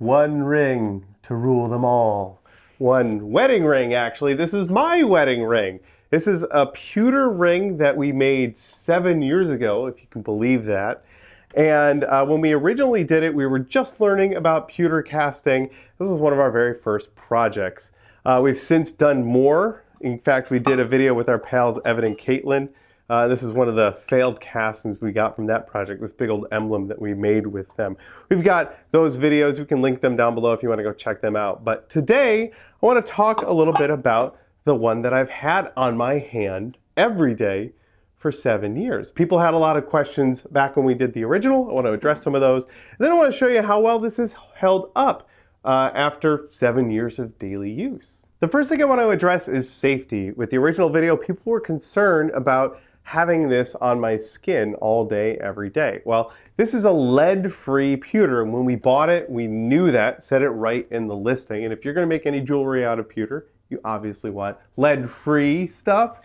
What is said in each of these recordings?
One ring to rule them all. One wedding ring, actually. This is my wedding ring. This is a pewter ring that we made 7 years ago, if you can believe that. And when we originally did it, we were just learning about pewter casting. This was one of our very first projects. We've since done more. In fact, we did a video with our pals Evan and Katelyn. This is one of the failed castings we got from that project, this big old emblem that we made with them. We've got those videos. We can link them down below if you want to go check them out. But today, I want to talk a little bit about the one that I've had on my hand every day for 7 years. People had a lot of questions back when we did the original. I want to address some of those. And then I want to show you how well this is held up after 7 years of daily use. The first thing I want to address is safety. With the original video, people were concerned about having this on my skin all day, every day. Well, this is a lead-free pewter, and when we bought it, we knew that, said it right in the listing. And if you're going to make any jewelry out of pewter, you obviously want lead-free stuff.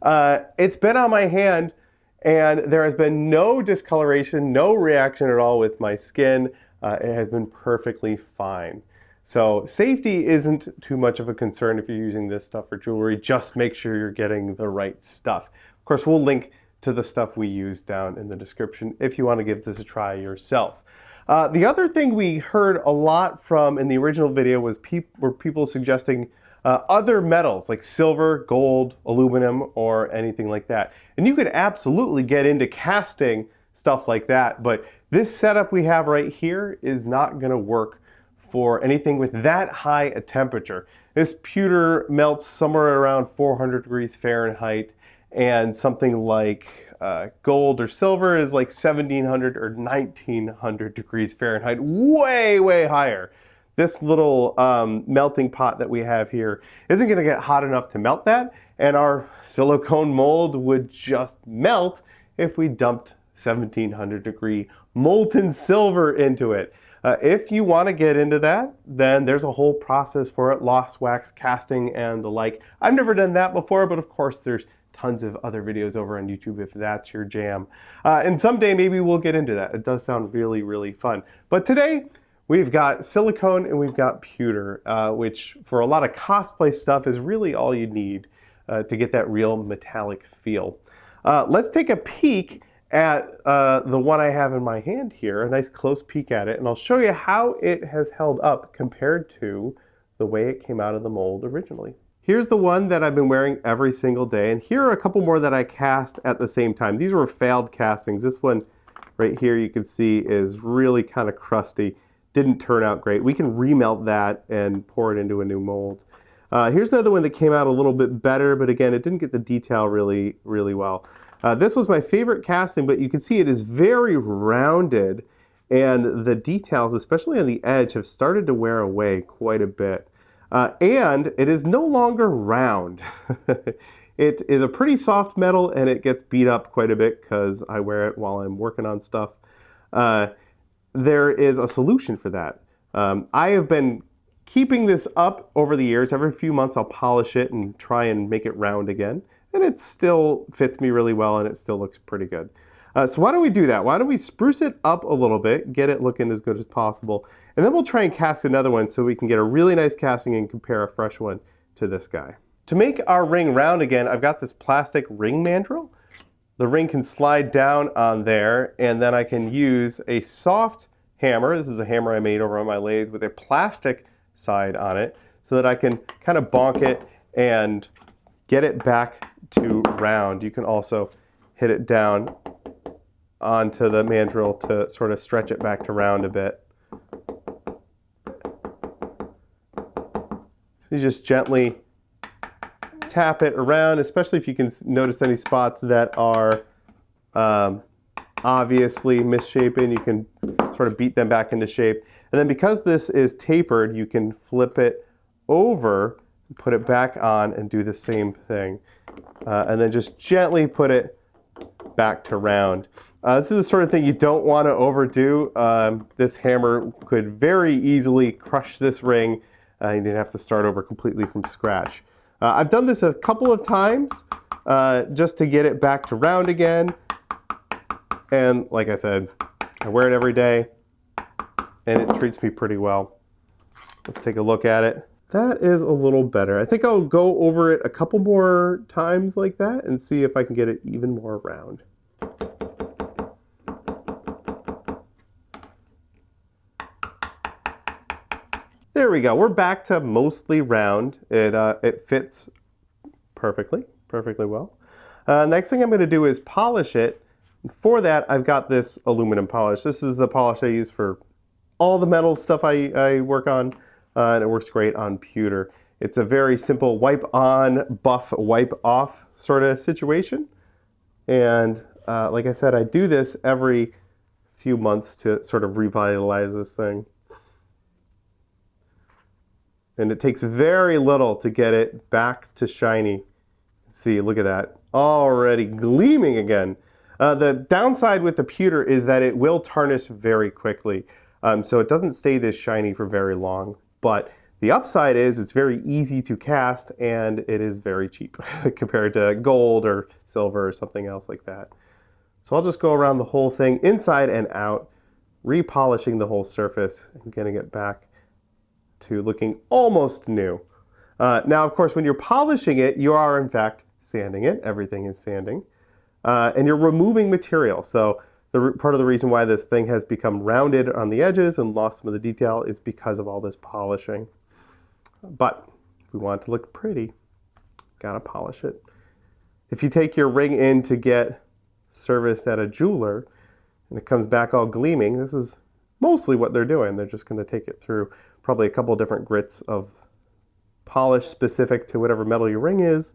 It's been on my hand, and there has been no discoloration, no reaction at all with my skin. It has been perfectly fine. So safety isn't too much of a concern if you're using this stuff for jewelry. Just make sure you're getting the right stuff. Of course, we'll link to the stuff we use down in the description if you want to give this a try yourself. The other thing we heard a lot from in the original video was people suggesting other metals like silver, gold, aluminum, or anything like that. And you could absolutely get into casting stuff like that, but this setup we have right here is not going to work for anything with that high a temperature. This pewter melts somewhere around 400 degrees Fahrenheit, and something like gold or silver is like 1700 or 1900 degrees Fahrenheit, way, way higher. This little melting pot that we have here isn't going to get hot enough to melt that, and our silicone mold would just melt if we dumped 1700 degree molten silver into it. If you want to get into that, then there's a whole process for it, lost wax casting and the like. I've never done that before, but of course there's tons of other videos over on YouTube if that's your jam. And someday maybe we'll get into that. It does sound really, really fun. But today we've got silicone and we've got pewter, which for a lot of cosplay stuff is really all you need to get that real metallic feel. Let's take a peek at the one I have in my hand here, a nice close peek at it, and I'll show you how it has held up compared to the way it came out of the mold originally. Here's the one that I've been wearing every single day, and here are a couple more that I cast at the same time. These were failed castings. This one right here you can see is really kind of crusty. Didn't turn out great. We can remelt that and pour it into a new mold. Here's another one that came out a little bit better, but again, it didn't get the detail really, really well. This was my favorite casting, but you can see it is very rounded, and the details, especially on the edge, have started to wear away quite a bit. And it is no longer round. It is a pretty soft metal, and it gets beat up quite a bit because I wear it while I'm working on stuff. There is a solution for that. I have been keeping this up over the years. Every few months I'll polish it and try and make it round again. And it still fits me really well, and it still looks pretty good. So why don't we do that? Why don't we spruce it up a little bit, get it looking as good as possible, and then we'll try and cast another one so we can get a really nice casting and compare a fresh one to this guy. To make our ring round again, I've got this plastic ring mandrel. The ring can slide down on there, and then I can use a soft hammer. This is a hammer I made over on my lathe with a plastic side on it so that I can kind of bonk it and get it back to round. You can also hit it down onto the mandrel to sort of stretch it back to round a bit. You just gently tap it around, especially if you can notice any spots that are obviously misshapen. You can sort of beat them back into shape. And then because this is tapered, you can flip it over, put it back on, and do the same thing. And then just gently put it back to round. This is the sort of thing you don't want to overdo. This hammer could very easily crush this ring. You didn't have to start over completely from scratch. I've done this a couple of times just to get it back to round again. And like I said, I wear it every day, and it treats me pretty well. Let's take a look at it. That is a little better. I think I'll go over it a couple more times like that and see if I can get it even more round. There we go. We're back to mostly round. It fits perfectly well. Next thing I'm going to do is polish it. For that, I've got this aluminum polish. This is the polish I use for all the metal stuff I work on, and it works great on pewter. It's a very simple wipe on, buff, wipe off sort of situation. And like I said, I do this every few months to sort of revitalize this thing. And it takes very little to get it back to shiny. See, look at that. Already gleaming again. The downside with the pewter is that it will tarnish very quickly. So it doesn't stay this shiny for very long. But the upside is it's very easy to cast and it is very cheap compared to gold or silver or something else like that. So I'll just go around the whole thing inside and out, repolishing the whole surface and getting it back to looking almost new. Now, of course, when you're polishing it, you are in fact sanding it. Everything is sanding. And you're removing material. So part of the reason why this thing has become rounded on the edges and lost some of the detail is because of all this polishing. But if we want it to look pretty, gotta polish it. If you take your ring in to get serviced at a jeweler and it comes back all gleaming, this is mostly what they're doing. They're just going to take it through probably a couple different grits of polish specific to whatever metal your ring is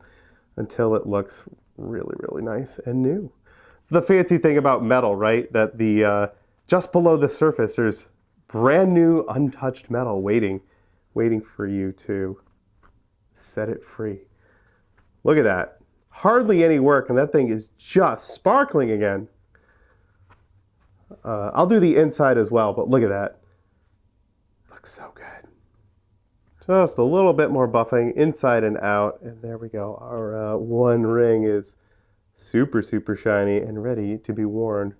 until it looks really, really nice and new. It's the fancy thing about metal, right? That the just below the surface, there's brand new, untouched metal waiting for you to set it free. Look at that. Hardly any work, and that thing is just sparkling again. I'll do the inside as well, but look at that. Looks so good. Just a little bit more buffing inside and out, and there we go. Our one ring is super, super shiny and ready to be worn.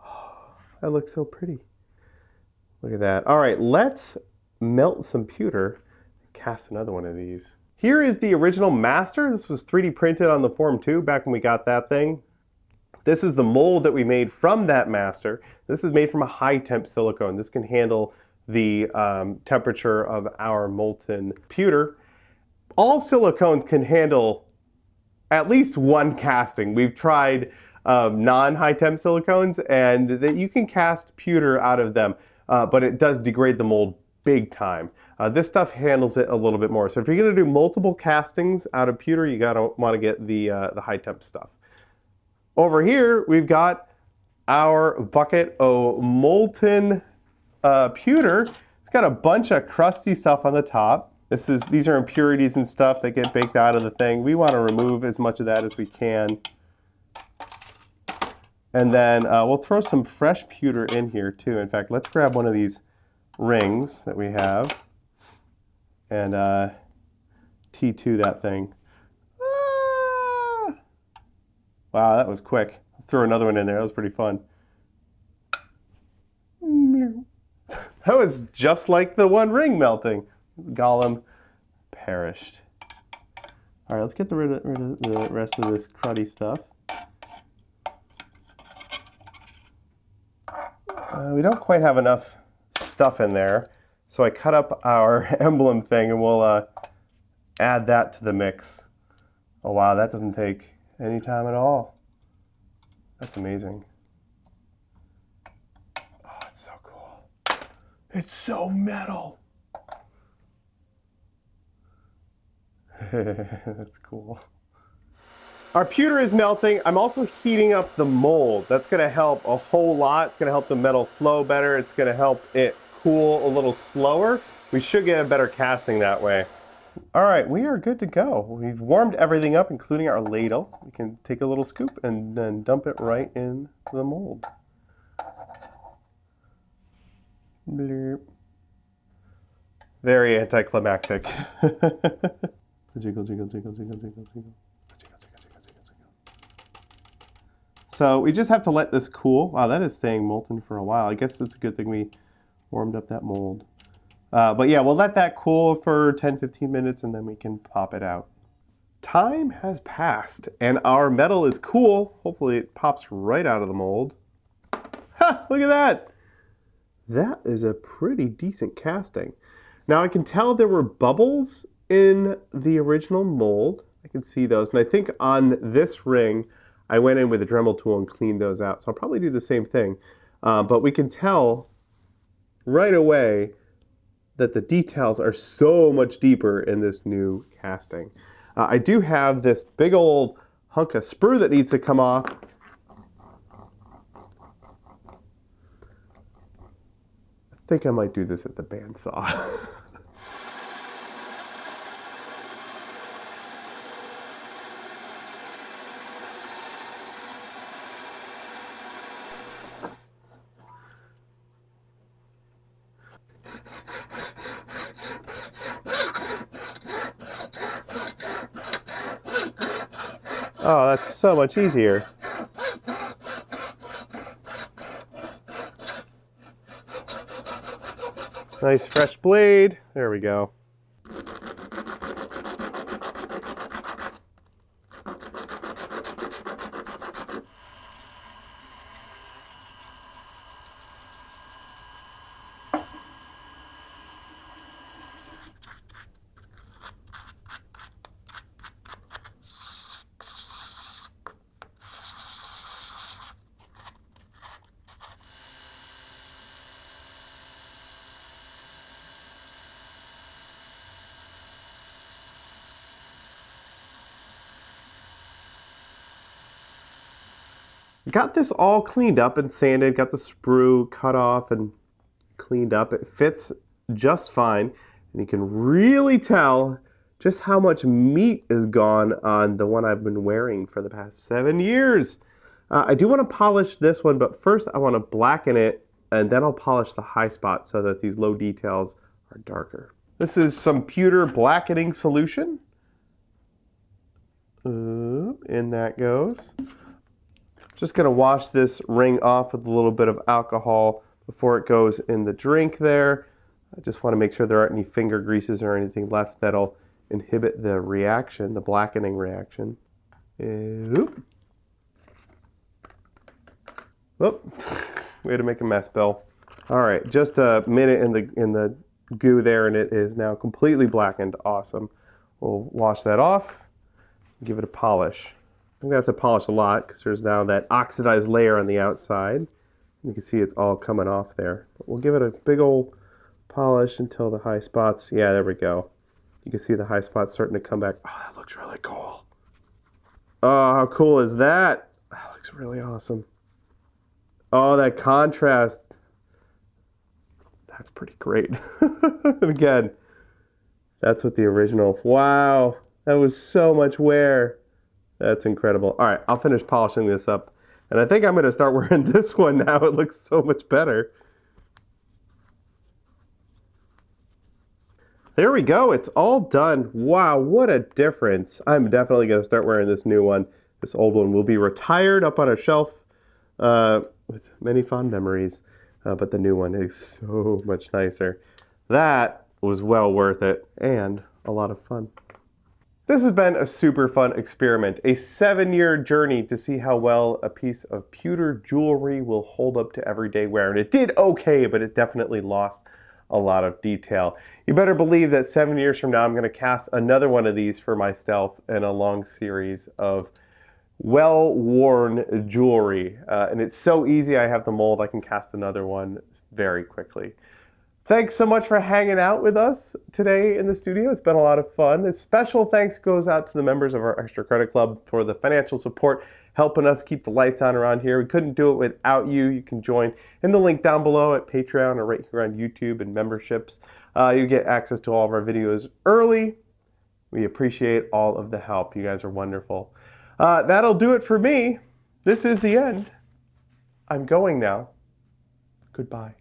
Oh, that looks so pretty. Look at that. All right, let's melt some pewter and cast another one of these. Here is the original master. This was 3D printed on the Form 2 back when we got that thing. This is the mold that we made from that master. This is made from a high temp silicone. This can handle the temperature of our molten pewter. All silicones can handle at least one casting. We've tried non-high temp silicones and that you can cast pewter out of them, but it does degrade the mold big time. This stuff handles it a little bit more. So if you're gonna do multiple castings out of pewter, you gotta wanna get the high temp stuff. Over here, we've got our bucket of molten pewter. It's got a bunch of crusty stuff on the top. These are impurities and stuff that get baked out of the thing. We want to remove as much of that as we can. And then we'll throw some fresh pewter in here too. In fact, let's grab one of these rings that we have and T2 that thing. Ah! Wow, that was quick. Let's throw another one in there. That was pretty fun. That was just like the one ring melting. Golem perished. All right, let's get rid of the rest of this cruddy stuff. We don't quite have enough stuff in there, so I cut up our emblem thing and we'll add that to the mix. Oh wow, that doesn't take any time at all. That's amazing. Oh, it's so cool. It's so metal. That's cool. Our pewter is melting. I'm also heating up the mold. That's going to help a whole lot. It's going to help the metal flow better. It's going to help it cool a little slower. We should get a better casting that way. All right, we are good to go. We've warmed everything up, including our ladle. We can take a little scoop and then dump it right in the mold. Blurp. Very anticlimactic. Jiggle, jiggle, jiggle, jiggle, jiggle, jiggle. So we just have to let this cool. Wow, that is staying molten for a while. I guess it's a good thing we warmed up that mold. But yeah, we'll let that cool for 10-15 minutes and then we can pop it out. Time has passed and our metal is cool. Hopefully it pops right out of the mold. Ha! Look at that! That is a pretty decent casting. Now I can tell there were bubbles in the original mold. I can see those. And I think on this ring, I went in with a Dremel tool and cleaned those out. So I'll probably do the same thing. But we can tell right away that the details are so much deeper in this new casting. I do have this big old hunk of sprue that needs to come off. I think I might do this at the bandsaw. Oh, that's so much easier. Nice fresh blade. There we go. Got this all cleaned up and sanded, got the sprue cut off and cleaned up. It fits just fine, and you can really tell just how much meat is gone on the one I've been wearing for the past 7 years. I do want to polish this one, but first I want to blacken it, and then I'll polish the high spot so that these low details are darker. This is some pewter blackening solution. In that goes. Just gonna wash this ring off with a little bit of alcohol before it goes in the drink there. I just want to make sure there aren't any finger greases or anything left that'll inhibit the reaction, the blackening reaction. Oop. Whoop. Way to make a mess, Bill. All right, just a minute in the goo there and it is now completely blackened. Awesome. We'll wash that off, give it a polish. I'm gonna have to polish a lot because there's now that oxidized layer on the outside. You can see it's all coming off there. But we'll give it a big old polish until the high spots, yeah, there we go. You can see the high spots starting to come back. Oh, that looks really cool. Oh, how cool is that? That looks really awesome. Oh, that contrast. That's pretty great. Again, that's what the original, wow, that was so much wear. That's incredible. All right, I'll finish polishing this up. And I think I'm gonna start wearing this one now. It looks so much better. There we go, it's all done. Wow, what a difference. I'm definitely gonna start wearing this new one. This old one will be retired up on a shelf with many fond memories. But the new one is so much nicer. That was well worth it and a lot of fun. This has been a super fun experiment, a 7-year journey to see how well a piece of pewter jewelry will hold up to everyday wear. And it did okay, but it definitely lost a lot of detail. You better believe that 7 years from now, I'm gonna cast another one of these for myself in a long series of well-worn jewelry. And it's so easy, I have the mold, I can cast another one very quickly. Thanks so much for hanging out with us today in the studio. It's been a lot of fun. A special thanks goes out to the members of our Extra Credit Club for the financial support, helping us keep the lights on around here. We couldn't do it without you. You can join in the link down below at Patreon or right here on YouTube and memberships. You get access to all of our videos early. We appreciate all of the help. You guys are wonderful. That'll do it for me. This is the end. I'm going now. Goodbye.